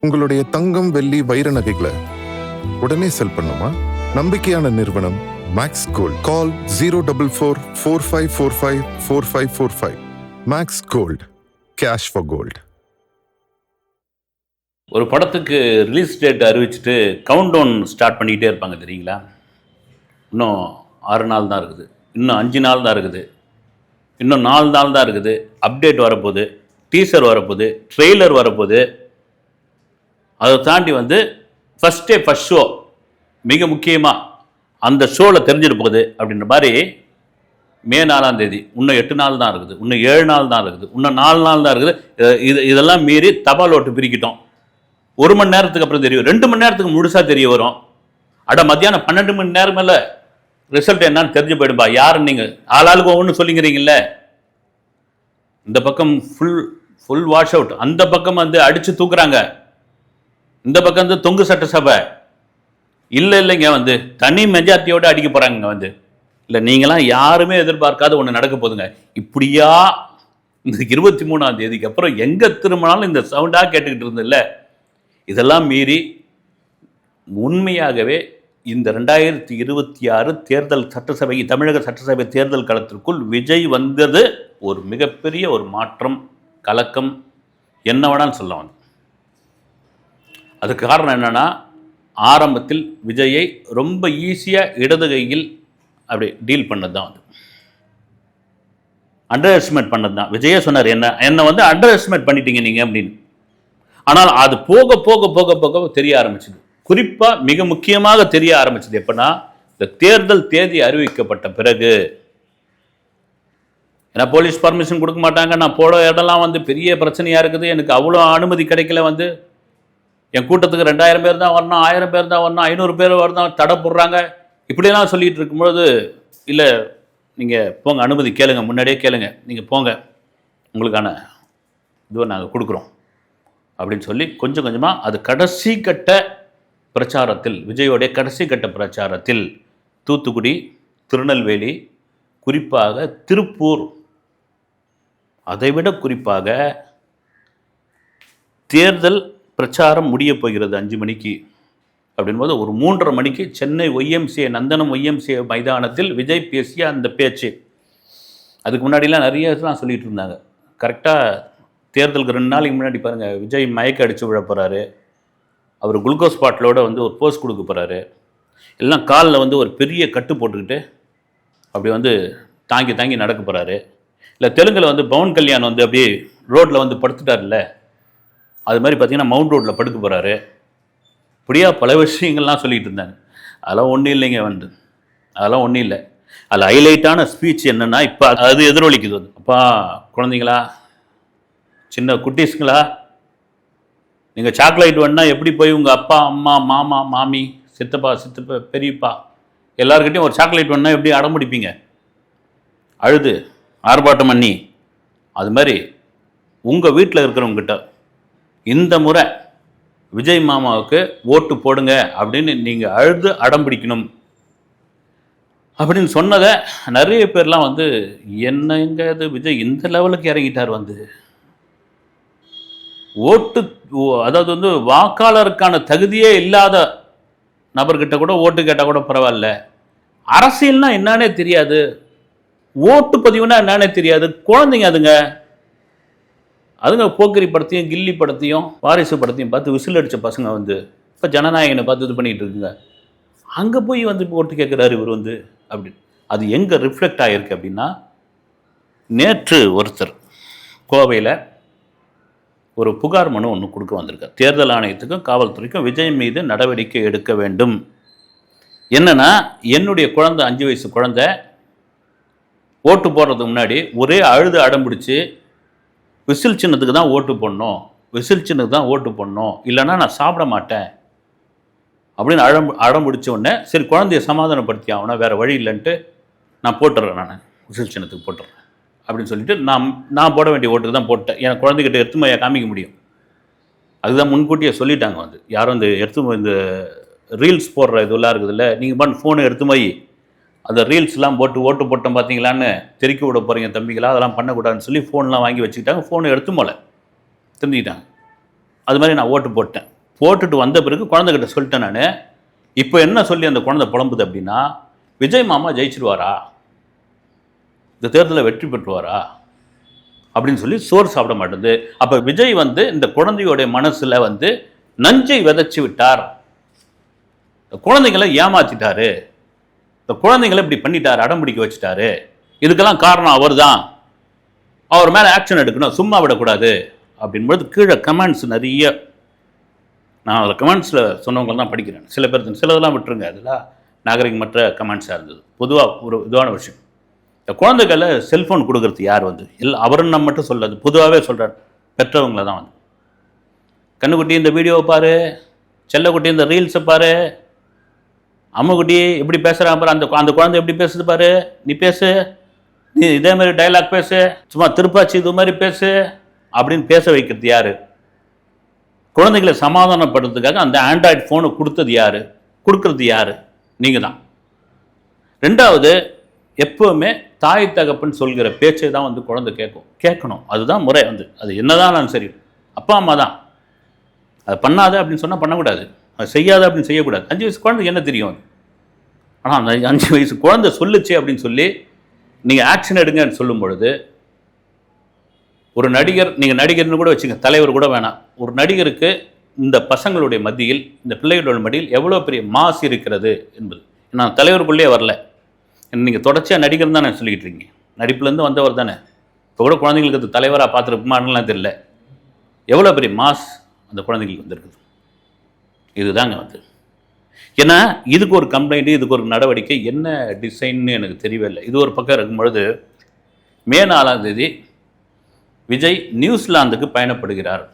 உங்களுடைய தங்கம், வெள்ளி, வைர நகைகளை உடனே செல் பண்ணுமா? நம்பிக்கையான நிறுவனம் Max Gold. Call 04445454545. Max Gold, cash for gold. ஒரு படத்துக்கு ரிலீஸ் டேட் அறிவிச்சுட்டு கவுண்ட் டவுன் ஸ்டார்ட் பண்ணிக்கிட்டே இருப்பாங்க தெரியுங்களா? இன்னும் 6 நாள் தான் இருக்குது, இன்னும் 5 நாள் தான் இருக்குது, இன்னும் 4 நாள் தான் இருக்குது. அப்டேட் வரப்போகுது, டீசர் வரப்போகுது, ட்ரெய்லர் வரப்போகுது. அதை தாண்டி ஃபஸ்ட் ஷோ மிக முக்கியமாக அந்த ஷோவில் தெரிஞ்சிட்டு போகுது அப்படின்ற மாதிரி. மே 4ஆம் தேதி இன்னும் 8 நாள் தான் இருக்குது, இன்னும் 7 நாள் தான் இருக்குது, இன்னும் 4 நாள் தான் இருக்குது. இதெல்லாம் மீறி தபால் ஓட்டு பிரிக்கிட்டோம். 1 மணி நேரத்துக்கு அப்புறம் தெரியும், 2 மணி நேரத்துக்கு முழுசாக தெரிய வரும். மத்தியானம் 12 மணி நேரம் மேலே ரிசல்ட் என்னன்னு தெரிஞ்சு போயிடும்பா. யார் நீங்கள் ஆளாளுக்கு ஒவ்வொன்று சொல்லிங்கிறீங்கள. இந்த பக்கம் ஃபுல் வாஷ் அவுட், அந்த பக்கம் அடித்து தூக்குறாங்க, இந்த பக்கம் தொங்கு சட்டசபை. இல்லைங்க தனி மெஜாரிட்டியோடு அடிக்க போகிறாங்க. இல்லை நீங்களாம் யாருமே எதிர்பார்க்காத ஒன்று நடக்க போதுங்க. இப்படியா இந்த 23ஆம் தேதிக்கு அப்புறம் எங்கே திரும்பினாலும் இந்த சவுண்டாக கேட்டுக்கிட்டு இருந்தில்ல. இதெல்லாம் மீறி உண்மையாகவே இந்த 2026 தேர்தல் சட்டசபை, தமிழக சட்டசபை தேர்தல் களத்திற்குள் விஜய் வந்தது ஒரு மிகப்பெரிய ஒரு மாற்றம், கலக்கம், என்ன வேணாலும் சொல்லலாம். அதுக்கு காரணம் என்னென்னா, ஆரம்பத்தில் விஜயை ரொம்ப ஈஸியாக இடது கையில் அப்படி டீல் பண்ணது தான், அண்டர் எஸ்டிமேட் பண்ணது தான். விஜயே சொன்னார், என்னை அண்டர் எஸ்டிமேட் பண்ணிட்டீங்க நீங்கள் அப்படின்னு. ஆனால் அது போக போக போக போக தெரிய ஆரம்பிச்சது. குறிப்பாக மிக முக்கியமாக தெரிய ஆரம்பிச்சது எப்படின்னா, இந்த தேர்தல் தேதி அறிவிக்கப்பட்ட பிறகு. ஏன்னா போலீஸ் பர்மிஷன் கொடுக்க மாட்டாங்க, நான் போட இடம்லாம் பெரிய பிரச்சனையாக இருக்குது, எனக்கு அவ்வளோ அனுமதி கிடைக்கல. என் கூட்டத்துக்கு 2000 பேர் தான் வரணும், 1000 பேர் தான் வரணும், 500 பேர் வரணும், தடை போடுறாங்க. இப்படியெல்லாம் சொல்லிகிட்டு இருக்கும்பொழுது, இல்லை நீங்கள் போங்க, அனுமதி கேளுங்க, முன்னாடியே கேளுங்க, நீங்கள் போங்க, உங்களுக்கான இதுவை நாங்கள் கொடுக்குறோம் அப்படின்னு சொல்லி கொஞ்சம் கொஞ்சமாக அது கடைசி கட்ட பிரச்சாரத்தில், விஜயோடைய கடைசி கட்ட பிரச்சாரத்தில் தூத்துக்குடி, திருநெல்வேலி, குறிப்பாக திருப்பூர், அதைவிட குறிப்பாக தேர்தல் பிரச்சாரம் முடிய போகிறது 5 மணிக்கு அப்படின்போது ஒரு 3:30 மணிக்கு சென்னை ஒய்எம்சிஏ, நந்தனம் ஒய்எம்சிஏ மைதானத்தில் விஜய் பேசிய அந்த பேச்சு. அதுக்கு முன்னாடிலாம் நிறைய இதெல்லாம் சொல்லிகிட்டு இருந்தாங்க. கரெக்டாக தேர்தலுக்கு 2 நாளைக்கு முன்னாடி பாருங்கள், விஜய் மயக்க அடித்து விழ போகிறாரு, அவர் குளுக்கோஸ் பாட்டிலோடு ஒரு போஸ் கொடுக்க போகிறாரு, எல்லாம் காலில் ஒரு பெரிய கட்டு போட்டுக்கிட்டு அப்படி தாங்கி தாங்கி நடக்க போகிறாரு. இல்லை தெலுங்கில் பவன் கல்யாண் அப்படியே ரோட்டில் படுத்துட்டார்ல, அது மாதிரி பார்த்திங்கன்னா மவுண்ட் ரோட்டில் படுக்க போகிறாரு. இப்படியா பல விஷயங்கள்லாம் சொல்லிகிட்டு இருந்தாங்க. அதெல்லாம் ஒன்றும் இல்லைங்க. அதெல்லாம் ஒன்றும் இல்லை. அதில் ஹைலைட்டான ஸ்பீச் என்னென்னா, இப்போ அது எதிரொலிக்குது. அப்பா குழந்தைங்களா, சின்ன குட்டீஸுங்களா, நீங்கள் சாக்லேட் வேணுன்னா எப்படி போய் உங்கள் அப்பா, அம்மா, மாமா, மாமி, சித்தப்பா, பெரியப்பா எல்லாருக்கிட்டையும் ஒரு சாக்லேட் வேணுன்னா எப்படி அடம்பிடிப்பீங்க? அழுது ஆர்ப்பாட்டம் பண்ணி. அது மாதிரி உங்கள் வீட்டில் இருக்கிறவங்ககிட்ட இந்த முறை விஜய் மாமாவுக்கு ஓட்டு போடுங்க அப்படின்னு நீங்கள் அழுது அடம் பிடிக்கணும் அப்படின்னு சொன்னதை நிறைய பேர்லாம் என்னங்க இது விஜய் இந்த லெவலுக்கு இறங்கிட்டார். ஓட்டு, அதாவது வாக்காளருக்கான தகுதியே இல்லாத நபர்கிட்ட கூட ஓட்டு கேட்டால் கூட பரவாயில்ல, அரசியல்னா என்னன்னே தெரியாது, ஓட்டு பதிவுனா என்னன்னே தெரியாது, குழந்தைங்க அதுங்க போக்கிரி படத்தையும், கில்லி படத்தையும், வாரிசு படத்தையும் பார்த்து விசில் அடித்த பசங்க இப்போ ஜனநாயகனை பார்த்து இது பண்ணிகிட்டு இருக்குங்க. அங்கே போய் ஓட்டு கேட்குறாரு இவர் அப்படி. அது எங்கே ரிஃப்ளெக்ட் ஆகிருக்கு அப்படின்னா, நேற்று ஒருத்தர் கோவையில் ஒரு புகார் மனு ஒன்று கொடுக்க வந்திருக்கார். தேர்தல் ஆணையத்துக்கும் காவல்துறைக்கும் விஜய் மீது நடவடிக்கை எடுக்க வேண்டும். என்னென்னா, என்னுடைய குழந்தை, 5 வயசு குழந்தை, ஓட்டு போடுறதுக்கு முன்னாடி ஒரே அழுது அடம்பிடிச்சு விசில் சின்னத்துக்கு தான் ஓட்டு போடணும், விசில் சின்னத்துக்கு தான் ஓட்டு போடணும், இல்லைன்னா நான் சாப்பிட மாட்டேன் அப்படின்னு அடம் முடிச்ச உடனே, சரி குழந்தைய சமாதானப்படுத்தி ஆகணும், வேறு வழி இல்லைன்ட்டு நான் போட்டுடுறேன், நான் விசில் சின்னத்துக்கு போட்டுடுறேன் அப்படின்னு சொல்லிட்டு நான் போட வேண்டிய ஓட்டுக்கு தான் போட்டேன். என் குழந்தைகிட்ட எடுத்துமையை காமிக்க முடியும். அதுதான் முன்கூட்டியே சொல்லிட்டாங்க. யாரும் இந்த ரீல்ஸ் போடுற இதெல்லாம் இருக்குதுல்ல, நீங்கள் ஃபோனை எடுத்துமை அந்த ரீல்ஸ்லாம் போட்டு ஓட்டு போட்டோம் பார்த்தீங்களான்னு தெறிக்க விட போகிறீங்க தம்பிங்களா, அதெல்லாம் பண்ணக்கூடாதுன்னு சொல்லி ஃபோன்லாம் வாங்கி வச்சுக்கிட்டாங்க. ஃபோனை எடுத்து தெரிஞ்சுக்கிட்டாங்க. அது மாதிரி நான் ஓட்டு போட்டேன். போட்டுட்டு வந்த பிறகு குழந்தைகிட்ட சொல்லிட்டேன் நான், இப்போ என்ன சொல்லி அந்த குழந்தை புலம்புது அப்படின்னா, விஜய் மாமா ஜெயிச்சிருவாரா, இந்த தேர்தலில் வெற்றி பெற்றுவாரா அப்படின்னு சொல்லி சோறு சாப்பிட மாட்டேது. அப்போ விஜய் வந்து இந்த குழந்தையோடைய மனசில் வந்து நஞ்சை விதைச்சி விட்டார், குழந்தைங்களை ஏமாத்திட்டாரு, இந்த குழந்தைங்களை இப்படி பண்ணிட்டாரு, அடம் பிடிக்க வச்சுட்டாரு, இதுக்கெல்லாம் காரணம் அவர் தான், அவர் மேலே ஆக்ஷன் எடுக்கணும், சும்மா விடக்கூடாது அப்படின்போது கீழே கமெண்ட்ஸ் நிறைய. நான் அதில் கமெண்ட்ஸில் சொன்னவங்க தான் படிக்கிறேன். சில பேர் சிலதெல்லாம் விட்டுருங்க, அதெல்லாம் நாகரிகமற்ற கமெண்ட்ஸாக இருந்தது. பொதுவாக ஒரு இதுவான விஷயம், இந்த குழந்தைகளை செல்ஃபோன் கொடுக்குறது யார் வந்து இல்லை அவருன்னு நம்ம மட்டும் சொல்லாது, பொதுவாகவே சொல்கிறார், பெற்றவங்கள தான் வந்து. கண்ணுக்குட்டி இந்த வீடியோவை பாரு, செல்லக்குட்டி இந்த ரீல்ஸை பாரு, அம்முக்குட்டி எப்படி பேசுகிறான் பாரு, அந்த குழந்தை எப்படி பேசுது பாரு, நீ பேசு, நீ இதே மாதிரி டைலாக் பேசு, சும்மா திருப்பாச்சி இது மாதிரி பேசு அப்படின்னு பேச வைக்கிறது யாரு? குழந்தைகளை சமாதானப்படுறதுக்காக அந்த ஆண்ட்ராய்டு ஃபோனை கொடுத்தது யாரு, கொடுக்கறது யாரு? நீங்கள் தான். ரெண்டாவது, எப்போவுமே தாய் தகப்பன் சொல்கிற பேச்சை தான் வந்து குழந்தை கேட்கணும், அதுதான் முறை வந்து. அது என்னதான் சரி, அப்பா அம்மா தான். அது பண்ணாத அப்படின்னு சொன்னால் பண்ணக்கூடாது, அது செய்யாத அப்படின்னு செய்யக்கூடாது. 5 வயசு குழந்தைக்கு என்ன தெரியும்? ஆனால் அந்த 5 வயசு குழந்தை சொல்லுச்சு அப்படின்னு சொல்லி நீங்கள் ஆக்ஷன் எடுங்கன்னு சொல்லும் பொழுது, ஒரு நடிகர், நீங்கள் நடிகர்னு கூட வச்சுங்க, தலைவர் கூட வேணாம், ஒரு நடிகருக்கு இந்த பசங்களுடைய மத்தியில், இந்த பிள்ளைகளோட மத்தியில் எவ்வளோ பெரிய மாசு இருக்கிறது என்பது. நான் தலைவருக்குள்ளே வரல, நீங்கள் தொடர்ச்சியாக நடிகர் தான் நான் சொல்லிக்கிட்டு இருக்கீங்க, நடிப்புலேருந்து வந்தவர் தானே. இப்போ கூட குழந்தைங்களுக்கு அது தலைவராக பார்த்துருக்குமான்லாம் தெரியல. எவ்வளோ பெரிய மாஸ் அந்த குழந்தைங்களுக்கு வந்துருக்குது. இதுதாங்க வந்து. ஏன்னா இதுக்கு ஒரு கம்ப்ளைண்ட்டு, இதுக்கு ஒரு நடவடிக்கை, என்ன டிசைன்னு எனக்கு தெரியவே இல்லை. இது ஒரு பக்கம் இருக்கும்பொழுது, மே 4ஆம் தேதி விஜய் நியூசிலாந்துக்கு பயணப்படுகிறார்.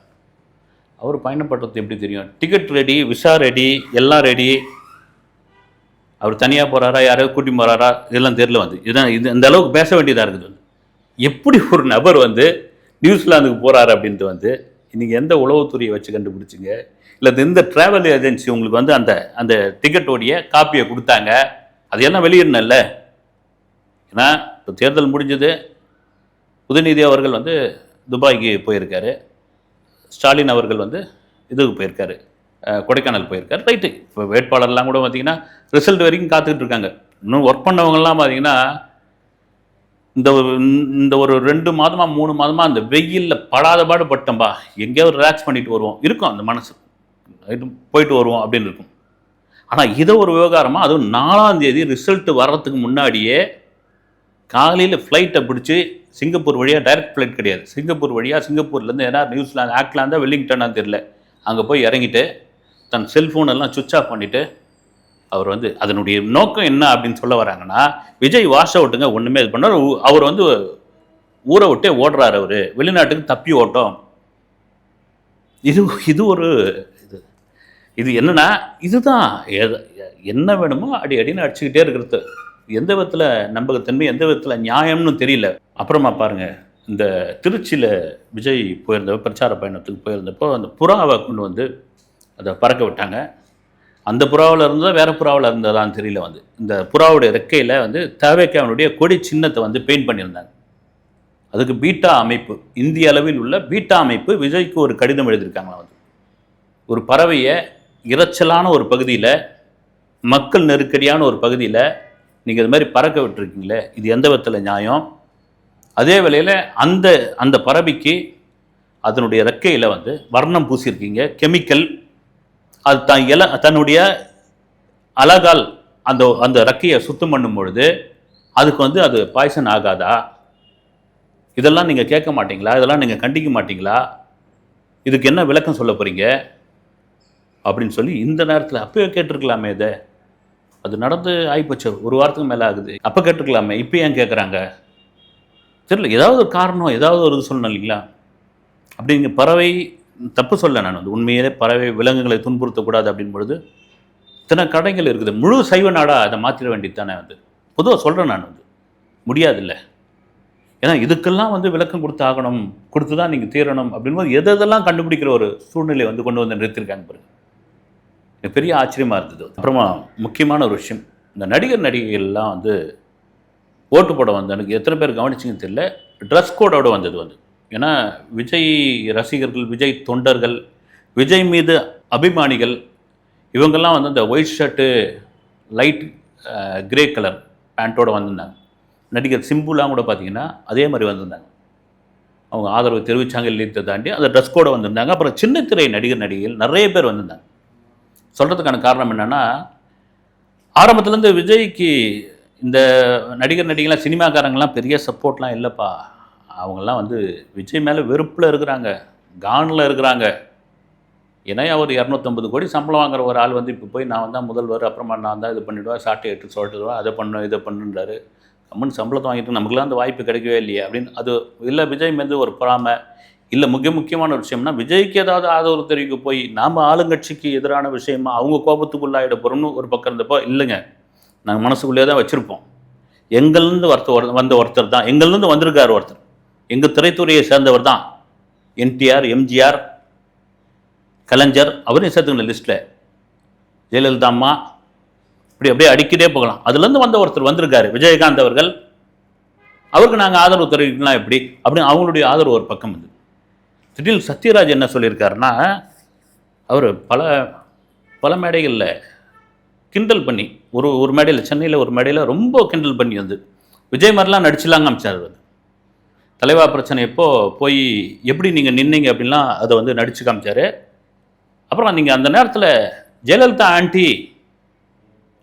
அவர் பயணப்படுறது எப்படி தெரியும்? டிக்கெட் ரெடி, விசா ரெடி, எல்லாம் ரெடி. அவர் தனியாக போகிறாரா, யாரையோ கூட்டி போகிறாரா, இதெல்லாம் தெரியல வந்து. இதுதான் இந்த அளவுக்கு பேச வேண்டியதாக இருக்குது வந்து. எப்படி ஒரு நபர் வந்து நியூசிலாந்துக்கு போகிறாரு அப்படின்ட்டு வந்து நீங்கள் எந்த உளவுத்துறையை வச்சு கண்டுபிடிச்சிங்க? இல்லை எந்த ட்ராவல் ஏஜென்சி உங்களுக்கு வந்து அந்த டிக்கெட்டோடைய காப்பியை கொடுத்தாங்க? அதையெல்லாம் வெளியிடணும்ல. ஏன்னா இப்போ தேர்தல் முடிஞ்சது, உதயநிதி அவர்கள் வந்து துபாய்க்கு போயிருக்காரு, ஸ்டாலின் அவர்கள் வந்து இதுக்கு போயிருக்காரு, கொடைக்கானல் போயிருக்காரு. ரைட்டு, இப்போ வேட்பாளர்லாம் கூட பார்த்தீங்கன்னா ரிசல்ட் வரைக்கும் காத்துக்கிட்டு இருக்காங்க. இன்னும் ஒர்க் பண்ணவங்கலாம் பார்த்தீங்கன்னா இந்த ஒரு 2 மாதமாக 3 மாதமாக அந்த வெயிலில் படாத பாடு பட்டோம்பா, எங்கேயாவது ரிலாக்ஸ் பண்ணிட்டு வருவோம் இருக்கும் அந்த மனசு, போயிட்டு வருவோம் அப்படின்னு இருக்கும். ஆனால் இதை ஒரு விவகாரமாக, அதுவும் 4ஆம் தேதி ரிசல்ட் வர்றதுக்கு முன்னாடியே காலையில் ஃப்ளைட்டை பிடிச்சி சிங்கப்பூர் வழியாக, டைரக்ட் ஃப்ளைட் கிடையாது, சிங்கப்பூர் வழியாக, சிங்கப்பூர்லேருந்து ஏன்னா நியூசிலாந்து, ஆக்லாந்தா, வெல்லிங்டனான்னு தெரியல, அங்கே போய் இறங்கிட்டு தன் செல்ஃபோனெல்லாம் சுவிட்ச் ஆஃப் பண்ணிவிட்டு அவர் வந்து அதனுடைய நோக்கம் என்ன அப்படின்னு சொல்ல வராங்கன்னா, விஜய் வாஷ் அவுட்டுங்க, ஒன்றுமே இது பண்ணார். அவர் வந்து ஊரை விட்டே ஓடுறாரு, அவர் வெளிநாட்டுக்கு தப்பி ஓட்டம். இது ஒரு இது என்னன்னா, இதுதான் என்ன வேணுமோ அடின்னு அடிச்சுக்கிட்டே இருக்கிறது. எந்த விதத்தில் நம்பகத்தன்மை, எந்த விதத்தில் நியாயம்னு தெரியல. அப்புறமா பாருங்க, இந்த திருச்சியில் விஜய் போயிருந்தப்போ, பிரச்சார பயணத்துக்கு போயிருந்தப்போ, அந்த புறாவை கொண்டு வந்து அதை பறக்க விட்டாங்க. அந்த புறாவில் இருந்ததா வேறு புறாவில் இருந்ததான்னு தெரியல வந்து. இந்த புறாவுடைய ரெக்கையில் வந்து தவேக்காவினுடைய கொடி சின்னத்தை வந்து பெயிண்ட் பண்ணியிருந்தாங்க. அதுக்கு பீட்டா அமைப்பு, இந்திய அளவில் உள்ள பீட்டா அமைப்பு விஜய்க்கு ஒரு கடிதம் எழுதியிருக்காங்களா வந்து. ஒரு பறவையை இறைச்சலான ஒரு பகுதியில், மக்கள் நெருக்கடியான ஒரு பகுதியில் நீங்கள் இது மாதிரி பறக்க விட்டுருக்கீங்களே, இது எந்த விதத்தில் நியாயம்? அதே வேளையில் அந்த பறவைக்கு அதனுடைய ரெக்கையில் வந்து வர்ணம் பூசியிருக்கீங்க, கெமிக்கல். அது தன்னுடைய அழகால் அந்த ரெக்கையை சுத்தம் பண்ணும் பொழுது அதுக்கு வந்து அது பாய்சன் ஆகாதா? இதெல்லாம் நீங்கள் கேட்க மாட்டீங்களா? இதெல்லாம் நீங்கள் கண்டிக்க மாட்டீங்களா? இதுக்கு என்ன விளக்கம் சொல்ல போகிறீங்க அப்படின்னு சொல்லி இந்த நேரத்தில் அப்போயே கேட்டிருக்கலாமே. இதை அது நடந்து ஆகிப்போச்சு, ஒரு வாரத்துக்கு மேலே ஆகுது. அப்போ கேட்டிருக்கலாமே, இப்போ ஏன் கேட்குறாங்க தெரியல. ஏதாவது ஒரு காரணம், ஏதாவது ஒரு இது சொல்லணும் இல்லைங்களா? அப்படிங்க பறவை தப்பு சொல்ல, நான் வந்து உண்மையிலே பறவை விலங்குகளை துன்புறுத்தக்கூடாது அப்படின் பொழுது இத்தனை கடைகள் இருக்குது, முழு சைவ நாடாக அதை மாற்றிட வேண்டியது தானே வந்து. பொதுவாக சொல்கிறேன் நான் வந்து, முடியாதில்லை. ஏன்னா இதுக்கெல்லாம் வந்து விளக்கம் கொடுத்து ஆகணும், கொடுத்து தான் நீங்கள் தீரணும் அப்படின்போது எதெல்லாம் கண்டுபிடிக்கிற ஒரு சூழ்நிலை வந்து கொண்டு வந்து நிறுத்திருக்காங்க பாருங்க. எனக்கு பெரிய ஆச்சரியமாக இருந்தது. அப்புறமா முக்கியமான ஒரு விஷயம், இந்த நடிகைகள்லாம் வந்து ஓட்டு போட வந்து எனக்கு எத்தனை பேர் கவனிச்சிங்கன்னு தெரியல, ட்ரெஸ் கோடோடு வந்தது வந்து. ஏன்னா விஜய் ரசிகர்கள், விஜய் தொண்டர்கள், விஜய் மீது அபிமானிகள் இவங்கெல்லாம் வந்து அந்த white shirt light grey colour பேண்ட்டோடு வந்திருந்தாங்க. நடிகர் சிம்புலாம் கூட பார்த்தீங்கன்னா அதே மாதிரி வந்திருந்தாங்க. அவங்க ஆதரவு தெரிவித்தாங்க இல்லையத்தை தாண்டி அந்த ட்ரெஸ் கோட வந்திருந்தாங்க. அப்புறம் சின்ன திரை நடிகர்கள் நிறைய பேர் வந்திருந்தாங்க. சொல்கிறதுக்கான காரணம் என்னென்னா, ஆரம்பத்துலேருந்து விஜய்க்கு இந்த நடிகர்கள்லாம் சினிமாக்காரங்களாம் பெரிய சப்போர்ட்லாம் இல்லைப்பா. அவங்கெல்லாம் வந்து விஜய் மேலே வெறுப்பில் இருக்கிறாங்க, கானில் இருக்கிறாங்க. ஏன்னா அவர் 250 கோடி சம்பளம் வாங்குற ஒரு ஆள் வந்து இப்போ போய் நான் வந்தால் முதல்வர், அப்புறமா நான் தான் இது பண்ணிவிடுவேன், சாட்டை எடுத்து சொல்லிட்டுருவேன், அதை பண்ணு இதை பண்ணுன்றாரு. கம்மன் சம்பளத்தை வாங்கிட்டு நமக்குலாம் அந்த வாய்ப்பு கிடைக்கவே இல்லையே அப்படின்னு. அது இல்லை விஜய் மீது ஒரு பொறாமை இல்லை. முக்கியமான ஒரு விஷயம்னா, விஜய்க்கு ஏதாவது ஆதரவு தெரிவிக்க போய் நாம் ஆளுங்கட்சிக்கு எதிரான விஷயமா அவங்க கோபத்துக்குள்ளாயிட போகிறோம்னு ஒரு பக்கம் இருந்தப்போ, இல்லைங்க நாங்கள் மனசுக்குள்ளேயே தான் வச்சுருப்போம். எங்கள்லேருந்து வந்த ஒருத்தர் தான், எங்கள்லேருந்து வந்திருக்கார் ஒருத்தர், எங்கள் திரைத்துறையை சேர்ந்தவர் தான் என்டிஆர், எம்ஜிஆர், கலைஞர், அவரையும் சேர்த்துக்கணும் லிஸ்ட்டில், ஜெயலலிதா அம்மா, இப்படி அப்படியே அடிக்கிட்டே போகலாம். அதுலேருந்து வந்த ஒருத்தர் வந்திருக்காரு விஜயகாந்த் அவர்கள். அவருக்கு நாங்கள் ஆதரவு தெரிவிக்கலாம் எப்படி அப்படின்னு அவங்களுடைய ஆதரவு ஒரு பக்கம் வந்து. திடீர்னு சத்யராஜ் என்ன சொல்லியிருக்காருன்னா, அவர் பல மேடைகளில் கிண்டல் பண்ணி ஒரு மேடையில், சென்னையில் ஒரு மேடையில் ரொம்ப கிண்டல் பண்ணி வந்து விஜய் மாதிரிலாம் நடிச்சுலாங்க அமைச்சார். அது தலைவா பிரச்சனை எப்போ போய் எப்படி நீங்கள் நின்னீங்க அப்படின்லாம் அதை வந்து நடிச்சு காமிச்சார். அப்புறம் நீங்கள் அந்த நேரத்தில் ஜெயலலிதா ஆண்டி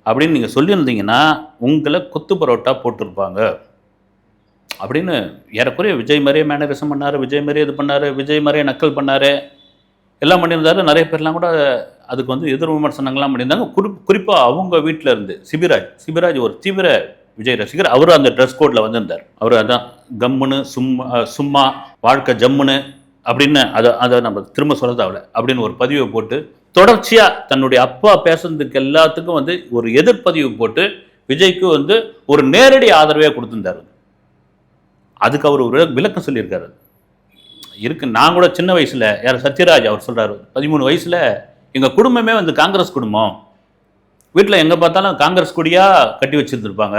அப்படின்னு நீங்கள் சொல்லியிருந்தீங்கன்னா உங்களை கொத்து பரோட்டா போட்டிருப்பாங்க அப்படின்னு ஏறக்குறைய விஜய் மாதிரியே மேனரிசம் பண்ணார், விஜய் மாதிரியே இது பண்ணார், விஜய் மாதிரியே நக்கல் பண்ணார், எல்லாம் பண்ணியிருந்தாரு. நிறைய பேர்லாம் கூட அதுக்கு வந்து எதிர் விமர்சனங்கள்லாம் பண்ணியிருந்தாங்க. குறிப்பாக அவங்க வீட்டில் இருந்து சிபிராஜ் ஒரு தீவிர விஜய் ரசிகர். அவரும் அந்த ட்ரெஸ் கோடில் வந்திருந்தார். அவர் அதான் கம்முன்னு சும்மா வாழ்க்கை ஜம்முன்னு அப்படின்னு அதை நம்ம திரும்ப சொல்ல தேவையில்ல அப்படின்னு ஒரு பதிவை போட்டு தொடர்ச்சியாக தன்னுடைய அப்பா பேசுறதுக்கு எல்லாத்துக்கும் வந்து ஒரு எதிர்ப்பதிவு போட்டு விஜய்க்கு வந்து ஒரு நேரடி ஆதரவே கொடுத்துருந்தார். அதுக்கு அவர் ஒரு விளக்கம் சொல்லியிருக்காரு. இருக்கு, நான் கூட சின்ன வயசில் யார் சத்யராஜ் அவர் சொல்கிறார், 13 வயசில் எங்கள் குடும்பமே வந்து காங்கிரஸ் குடும்பம், வீட்டில் எங்கே பார்த்தாலும் காங்கிரஸ் கொடியாக கட்டி வச்சுருந்துருப்பாங்க.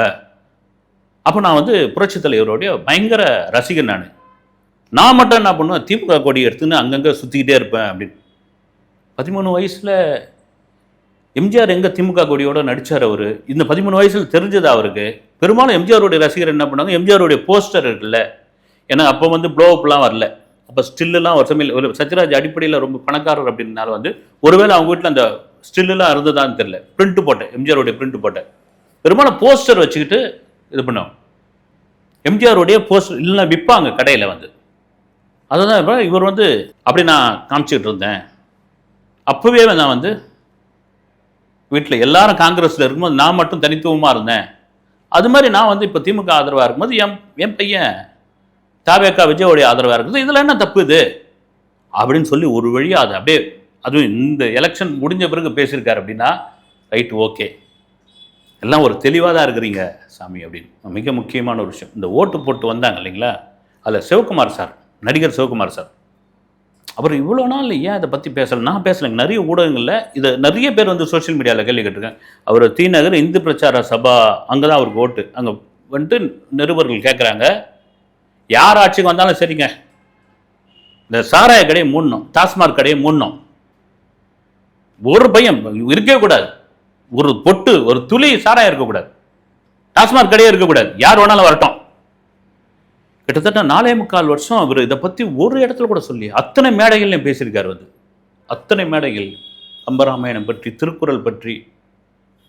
அப்போ நான் வந்து புரட்சித் தலைவருடைய பயங்கர ரசிகன். நான் மட்டும் என்ன பண்ணுவேன், திமுக கொடி எடுத்துன்னு அங்கங்கே சுற்றிக்கிட்டே இருப்பேன் அப்படின்னு. 13 வயசில் எம்ஜிஆர் எங்கே திமுக கொடியோடு நடித்தார் அவர். இந்த 13 வயசில் தெரிஞ்சது அவருக்கு. பெரும்பாலும் எம்ஜிஆருடைய ரசிகர் என்ன பண்ணாங்க, எம்ஜிஆருடைய போஸ்டர் இருக்குல்ல, ஏன்னா அப்போ வந்து ப்ளோஅப்லாம் வரல, அப்போ ஸ்டில்லாம் ஒரு சமையல் சத்யராஜ் அடிப்படையில் ரொம்ப பணக்காரர் அப்படின்னால வந்து ஒருவேளை அவங்க வீட்டில் அந்த ஸ்டில்லாம் இருந்ததான்னு தெரியல, பிரிண்ட் போட்டேன், எம்ஜிஆருடைய பிரிண்ட் போட்டேன். பெரும்பாலும் போஸ்டர் வச்சுக்கிட்டு இது பண்ணுவோம். எம்ஜிஆருடைய போஸ்டர் இல்லைன்னா விற்பாங்க கடையில் வந்து. அதுதான் இவர் வந்து அப்படி நான் காமிச்சிக்கிட்டு இருந்தேன். அப்போவே நான் வந்து வீட்டில் எல்லாரும் காங்கிரஸில் இருக்கும்போது நான் மட்டும் தனித்துவமாக இருந்தேன். அது மாதிரி நான் வந்து இப்போ திமுக ஆதரவாக இருக்கும்போது என் பையன் தாவேக்கா விஜயோடைய ஆதரவாக இருக்குது, இதில் என்ன தப்பு இது அப்படின்னு சொல்லி ஒரு வழியாக அது அப்படியே, அதுவும் இந்த எலெக்ஷன் முடிஞ்ச பிறகு பேசியிருக்காரு அப்படின்னா ரைட், ஓகே, எல்லாம் ஒரு தெளிவாக தான் இருக்கிறீங்க சாமி அப்படின்னு. மிக முக்கியமான ஒரு விஷயம், இந்த ஓட்டு போட்டு வந்தாங்க இல்லைங்களா, அதில் சிவகுமார் சார், நடிகர் சிவகுமார் சார், அவர் இவ்வளோ நாள் ஏன் இதை பற்றி பேசலை? நான் பேசலைங்க. நிறைய ஊடகங்களில் இதை நிறைய பேர் வந்து சோஷியல் மீடியாவில் கேள்வி கேட்டிருக்கேன். அவர் தீநகர் இந்து பிரச்சார சபா, அங்கே தான் அவருக்கு ஓட்டு, அங்கே வந்துட்டு நிருபர்கள் கேட்குறாங்க, யார் ஆட்சிக்கு வந்தாலும் சரிங்க, இந்த சாராய கடையை மூடணும், டாஸ்மாக் கடையை மூடணும், ஒரு பையன் இருக்கவே கூடாது, ஒரு பொட்டு ஒரு துளி சாராயம் இருக்கக்கூடாது, டாஸ்மாக் கடையே இருக்கக்கூடாது, யார் வேணாலும் வரட்டும். கிட்டத்தட்ட 4.25 வருஷம் அவர் இதை பற்றி ஒரு இடத்துல கூட சொல்லி அத்தனை மேடைகள்லையும் பேசியிருக்காரு. வந்து அத்தனை மேடைகள் கம்பராமாயணம் பற்றி, திருக்குறள் பற்றி,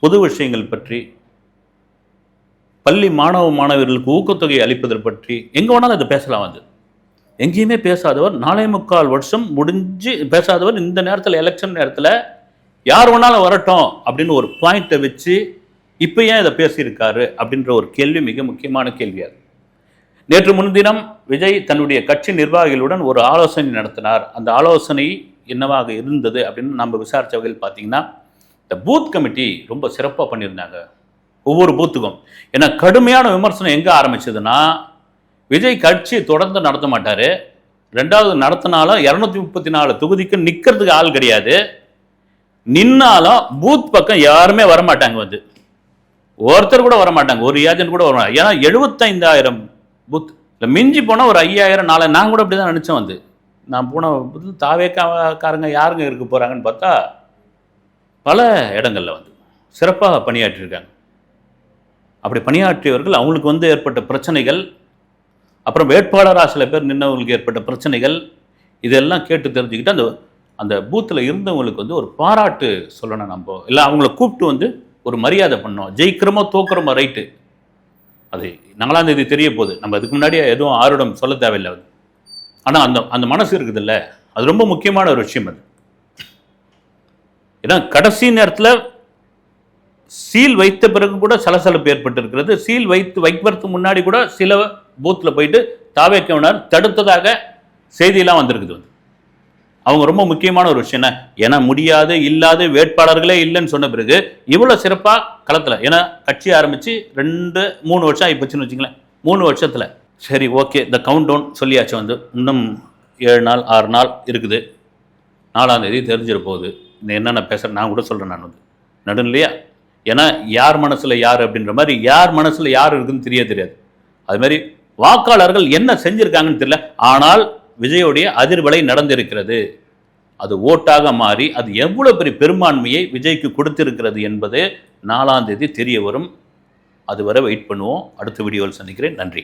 பொது விஷயங்கள் பற்றி, பள்ளி மாணவர்களுக்கு ஊக்கத்தொகை அளிப்பதை பற்றி எங்கே வேணாலும் அதை பேசலாம். வந்து எங்கேயுமே பேசாதவர், 4.25 வருஷம் முடிஞ்சு பேசாதவர், இந்த நேரத்தில் எலெக்ஷன் நேரத்தில் யார் வேணாலும் வரட்டும் அப்படின்னு ஒரு பாயிண்ட்டை வச்சு இப்போ ஏன் இதை பேசியிருக்காரு அப்படின்ற ஒரு கேள்வி மிக முக்கியமான கேள்வியாக. நேற்று முன்தினம் விஜய் தன்னுடைய கட்சி நிர்வாகிகளுடன் ஒரு ஆலோசனை நடத்தினார். அந்த ஆலோசனை என்னவாக இருந்தது அப்படின்னு நம்ம விசாரித்த வகையில் பார்த்தீங்கன்னா, இந்த பூத் கமிட்டி ரொம்ப சிறப்பாக பண்ணியிருந்தாங்க ஒவ்வொரு பூத்துக்கும். ஏன்னா கடுமையான விமர்சனம் எங்கே ஆரம்பிச்சதுன்னா, விஜய் கட்சி தொடர்ந்து நடத்த மாட்டார், ரெண்டாவது நடத்தினாலும் 234 தொகுதிக்கு நிற்கிறதுக்கு ஆள் கிடையாது, நின்னாலும் பூத் பக்கம் யாருமே வரமாட்டாங்க, வந்து ஒருத்தர் கூட வரமாட்டாங்க, ஒரு ஏஜென்ட் கூட வரமாட்டாங்க. ஏன்னா 75,000 பூத் இல்லை, மிஞ்சி போனால் ஒரு 5,000 4,000. நான் கூட அப்படி தான் நினச்சேன். வந்து நான் போன தாவேக்காரங்க யாருங்க இருக்க போகிறாங்கன்னு பார்த்தா பல இடங்களில் வந்து சிறப்பாக பணியாற்றியிருக்காங்க. அப்படி பணியாற்றியவர்கள் அவங்களுக்கு வந்து ஏற்பட்ட பிரச்சனைகள், அப்புறம் வேட்பாளராக சில பேர் நின்றவங்களுக்கு ஏற்பட்ட பிரச்சனைகள், இதெல்லாம் கேட்டு தெரிஞ்சுக்கிட்டு அந்த அந்த பூத்தில் இருந்தவங்களுக்கு வந்து ஒரு பாராட்டு சொல்லணும். நம்ம இல்லை அவங்கள கூப்பிட்டு வந்து ஒரு மரியாதை பண்ணோம். ஜெயிக்கிறோமோ தோக்குறோமோ ரைட்டு, அது 4ஆம் தேதி தெரிய போகுது. நம்ம அதுக்கு முன்னாடியே எதுவும் ஆருடம் சொல்ல தேவையில்லை. அது ஆனால் அந்த அந்த மனசு இருக்குதுல்ல, அது ரொம்ப முக்கியமான ஒரு விஷயம். அது ஏன்னா கடைசி நேரத்தில் சீல் வைத்த பிறகு கூட சலசலப்பு ஏற்பட்டிருக்கிறது. சீல் வைக்கிறதுக்கு முன்னாடி கூட சில பூத்தில் போயிட்டு தாவேக்கவினர் தடுத்ததாக செய்தியெல்லாம் வந்திருக்குது. அவங்க ரொம்ப முக்கியமான ஒரு விஷயம் என்ன, ஏன்னா முடியாது இல்லாத வேட்பாளர்களே இல்லைன்னு சொன்ன பிறகு இவ்வளோ சிறப்பாக களத்தில், ஏன்னா கட்சி ஆரம்பித்து 2-3 வருஷம் ஆகிப்போச்சுன்னு வச்சுங்களேன். 3 வருஷத்தில் சரி ஓகே இந்த கவுண்ட் டவுன் சொல்லியாச்சு. வந்து இன்னும் 7 நாள் 6 நாள் இருக்குது. 4ஆம் தேதி தெரிஞ்சிட போகுது. என்னென்ன பேசுகிறேன் நான் கூட சொல்கிறேன். நான் வந்து நடுநிலையா, ஏன்னா யார் மனசில் யார் அப்படின்ற மாதிரி, யார் மனசில் யார் இருக்குதுன்னு தெரியாது. அதுமாதிரி வாக்காளர்கள் என்ன செஞ்சுருக்காங்கன்னு தெரியல. ஆனால் விஜயோடைய அதிர்வலை நடந்திருக்கிறது. அது ஓட்டாக மாறி அது எவ்வளோ பெரிய பெரும்பான்மையை விஜய்க்கு கொடுத்திருக்கிறது என்பது 4ஆம் தேதி தெரிய வரும். அதுவரை வெயிட் பண்ணுவோம். அடுத்த வீடியோவில் சந்திக்கிறேன். நன்றி.